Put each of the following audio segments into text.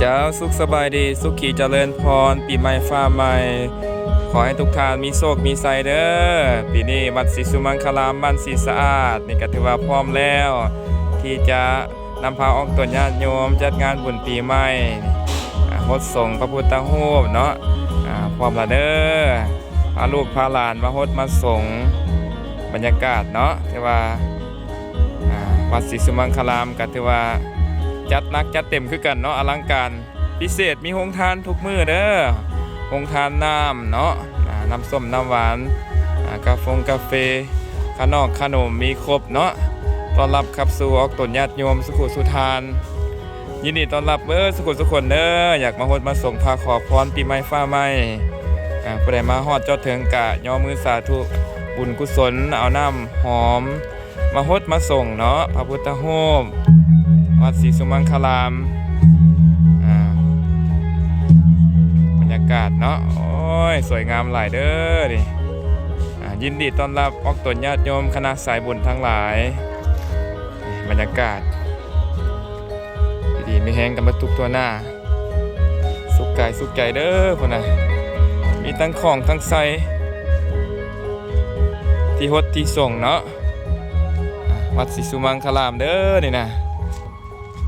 เจ้าสุขสบายดีสุขีเจริญพรปีใหม่ฟ้าใหม่ขอให้ทุกท่านมีโชคมีไซเด้อปีนี้วัดศรีสุมังคลามบ้านศรีสะอาดนี่ก็ถือว่าพร้อมแล้วที่จะนำพาออกตนญาติโยมจัดงานบุญปีใหม่ฮดส่งพระพุทธรูปเนาะพร้อมแล้วเด้อพาลูกพาหลานมาฮดมาส่งบรรยากาศเนาะถือว่าวัดศรีสุมังคลามก็ถือว่าจัดนักจัดเต็มคือกันเนาะอลังการพิเศษมีโรงทานทุกมื้อเด้อโรงทานน้ำเนาะน้ำส้มน้ำหวานกาแฟขนมขนมมีครบเนาะต้อนรับขับสู่ออกตนญาติโยมสุขุสุทานยินดีต้อนรับสุขุสุคนเด้ออยากมาฮดมาส่งพาขอพรปีใหม่ฟ้าใหม่ผู้ใดมาฮอดเจ้าถึงกะย่อมือสาธุบุญกุศลเอาน้ำหอมมาฮดมาส่งเนาะพระพุทธรูปวัดศรีสุมังคลามบรรยากาศเนาะโอ้ยสวยงามหลายเด้อดิยินดีต้อนรับออกตนญาติโยมคณะสายบุญทั้งหลายบรรยากาศดีๆไม่แห้งกันมาทุกตัวหน้าสุขกายสุขใจเด้อพ่อนะมีทั้งของทั้งไซที่ฮดที่ส่งเนาะวัดศรีสุมังคลามเด้อนี่นะ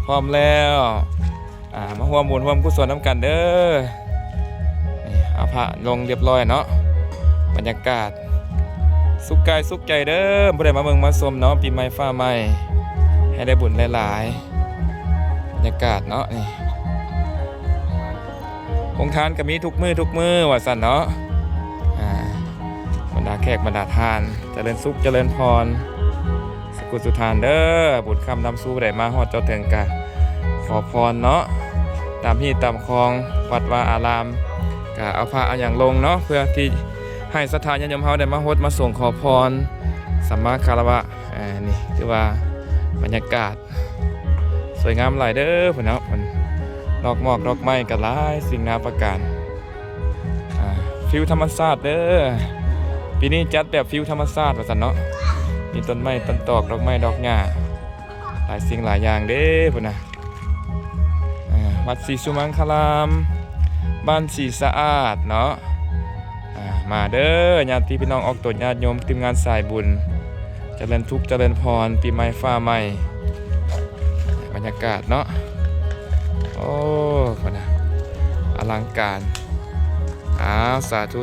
พร้อมแล้วมาร่วมบุญร่วมกุศลน้ำกันเด้อเอาพระลงเรียบร้อยเนาะบรรยากาศสุขกายสุขใจเด้อผู้ใดมาเมืองมาชมเนาะปีใหม่ฟ้าใหม่ให้ได้บุญหลายๆบรรยากาศเนาะนี่องค์ทานก็มีทุกมื้อว่าสั่นเนาะบรรดาแขกบรรดาทานเจริญสุขเจริญพรสกุลสุทานเด้อบุญคำนำสู้ได้มาฮอดเจ้าถึงกะขอพรเนาะตามที่ตามคลองวัดวาอารามกะเอาพระเอาอย่างลงเนาะเพื่อที่ให้ศรัทธาญาติโยมเฮาได้มาฮดมาส่งขอพรสัมมาคารวะนี่คือว่าบรรยากาศสวยงามหลายเด้อพุ่นเนาะมันดอกหมอกดอกไม้ก็หลายสิ่งนาประการฟิวธรรมชาติเด้อปีนี้จัดแบบฟิวธรรมชาติว่าซั่นเนาะมีต้นไม้ต้นตอกดอกไม้ดอกหญ้าหลายสิ่งหลายอย่างเด้พุ่นน่ะวัดศรีสุมังคลามบ้านศรีสะอาดเนาะมาเด้อญาติพี่น้องออกตนญาติโยมทีมงานสายบุญเจริญทุกข์เจริญพรปีใหม่ฟ้าใหม่บรรยากาศเนาะโอ้พุ่นน่ะอลังการสาธุ